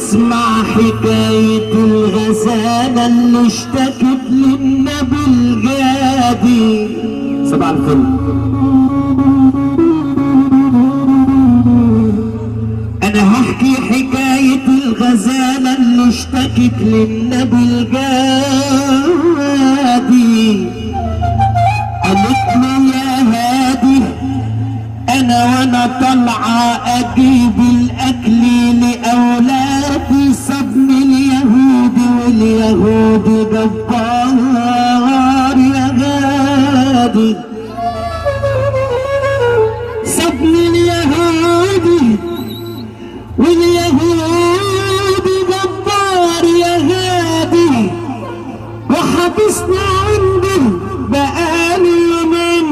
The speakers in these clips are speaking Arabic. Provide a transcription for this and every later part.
اسمع حكاية الغزالة اللي اشتكت للنبي الجادي. صباح الفل. انا هحكي حكاية الغزالة اللي اشتكت للنبي الجادي. قالت لي يا هادي انا وانا طالعة اجيب الاكل لاولادي سابني اليهودي واليهودي جبار يا غادي. سابني اليهودي واليهودي جبار يا غادي وحبسنا عنده بقالي يومين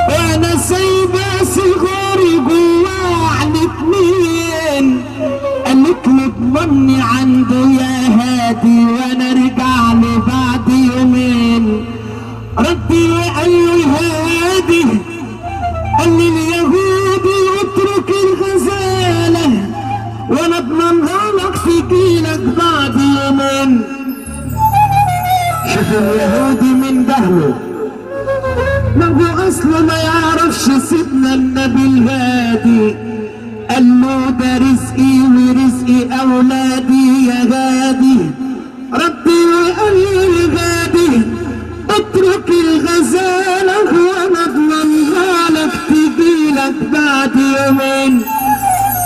وانا سايبه صغاري جواه على اتنين. قالت لي اضمني عنده يا هادي وانا ارجع لي بعد يومين. ردي وقال لي هادي قال لي اليهودي اترك الغزاله وانا اضمنها لك تجيلك بعد يومين. شوف اليهودي من دهله ما هو اصله ما يعرفش سيدنا النبي الهادي. قال له ده رزقي ورزق اولادي يا غادي. ربي وقال لي غادي اترك الغزاله وانا اضمنها لك تجيلك بعد يومين.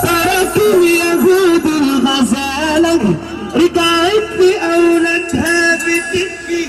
ترك اليهود الغزاله رجعت لاولادها بتبكي.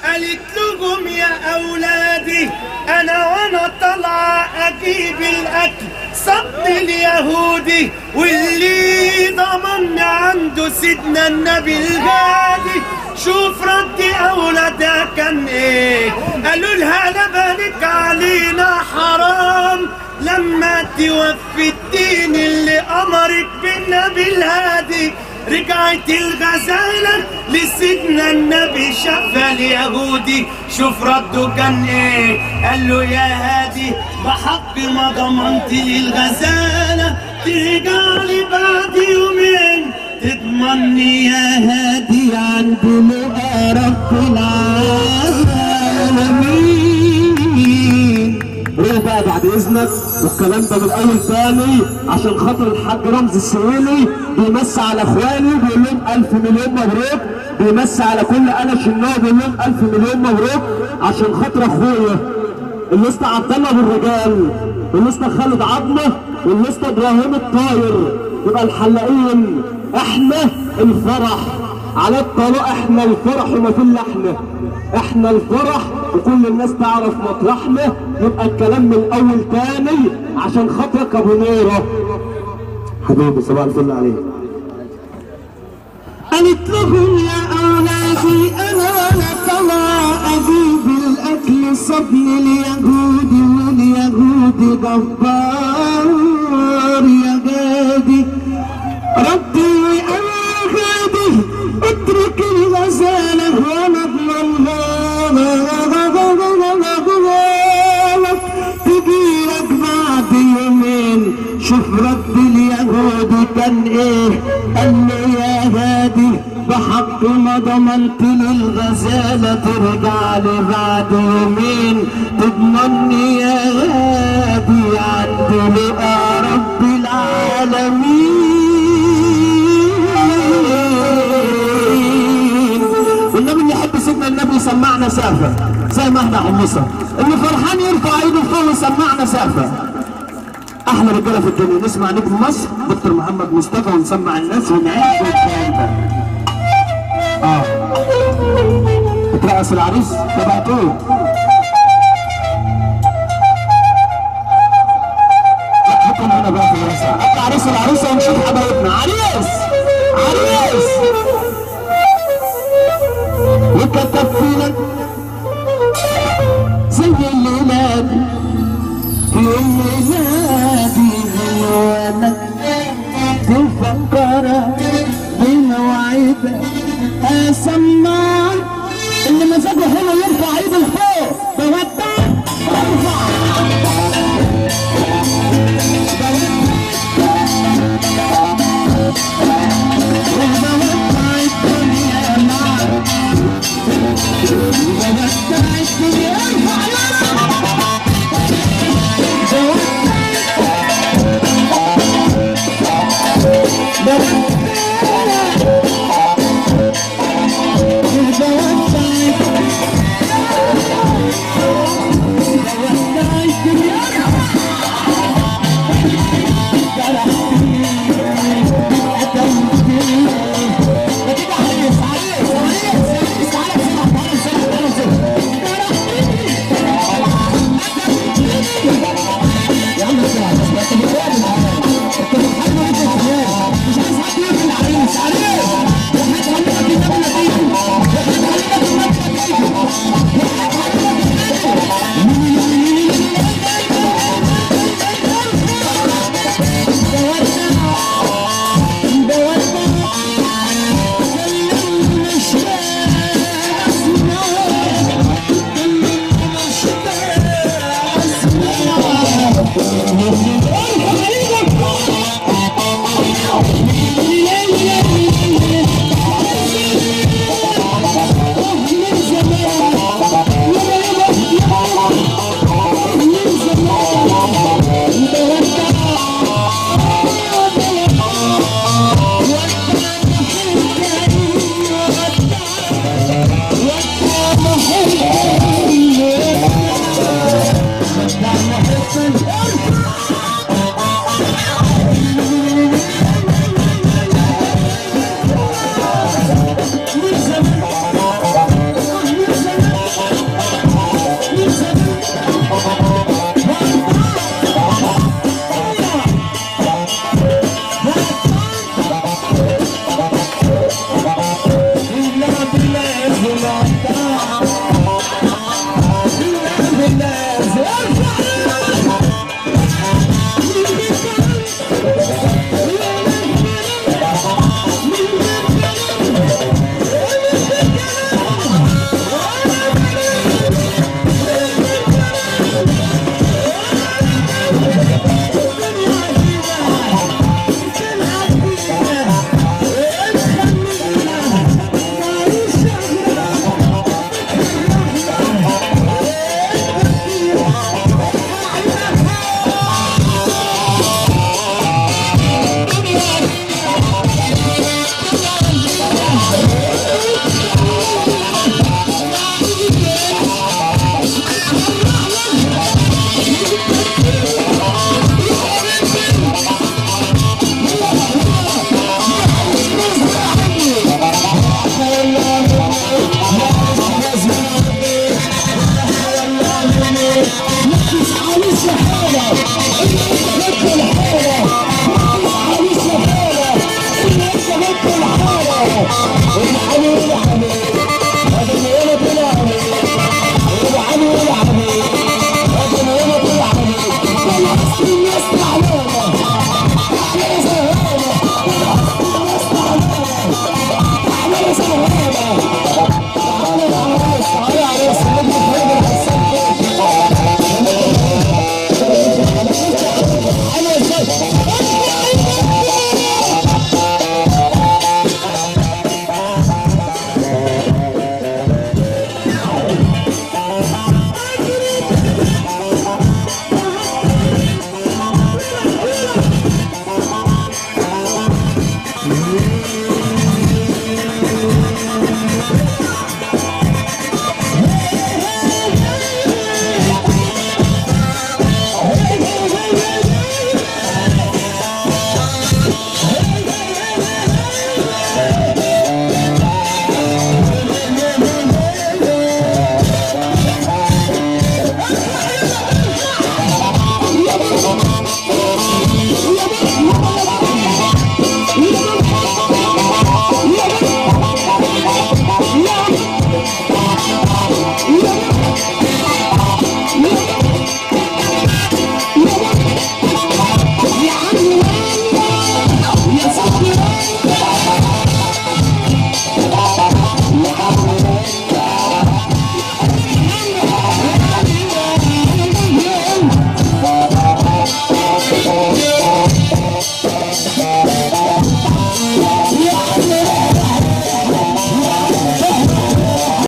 قالت لهم يا اولادي انا وانا طالعه اجيب الاكل صد اليهودي واللي ضمني عنده سيدنا النبي الغادي. شوف رد اولادها كان ايه. قالوا لها لا بالك علينا حرام لما توفي الدين اللي امرك بالنبي الهادي. رجعت الغزالة لسيدنا النبي شافها اليهودي. شوف رده كان ايه. قال له يا هادي بحق ما ضمنت لي الغزالة ترجع لي بعد يومين. تضمني يا هادي عند لقى رب العالمين. روح بقى بعد اذنك والكلام ده من اول تاني عشان خاطر الحاج رمزي السويلي بيمسي على اخواني بيقول لهم 1000 مليون مبروك. بيمسي على كل قلش النوع بيقول لهم 1000 مليون مبروك عشان خاطر اخويا الاسطى عبد الله بالرجال والاسطى خالد عظمه والاسطى ابراهيم الطاير. يبقى الحلاقين احنا الفرح على الطلاق، احنا الفرح وما في الا احنا الفرح وكل الناس تعرف مطرحنا. يبقى الكلام من الاول تاني عشان خاطرك ابو نيره حبيبي. صباح الفل عليك. قالت لهم يا اولادي انا وانا طالعه اجيب الاكل صبني اليهودي واليهودي جبار يا غادي. ربي وقال غادي اترك الغزاله وانا اضمنها تجيلك بعد يومين. شوف رد اليهودي كان ايه. قال لي يا هادي بحق ما ضمنت للغزاله ترجع لي بعد يومين. تضمني يا هادي عند لقى رب العالمين. والنبي اللي يحب سيدنا النبي يسمعنا سقفه زي ما احنا حمصه. اللي فرحان يرفع ايده فوق ويسمعنا سقفه. احلى رجاله في الدنيا. نسمع نجم مصر دكتور محمد مصطفى ونسمع الناس ونعيش والكلام ده. اترقص العريس تبعتوه. لا حكم هنا بقى في الوسع. اطلع عريس العروسه ونشوف حبايبنا. عريس عريس وكتب فينا زي الليلات في الليلاتي وانا تفكر بمواعيدك. اسمع اللي مزاجه حلو يرفع ايده لفوق. بودع ارفع Yes.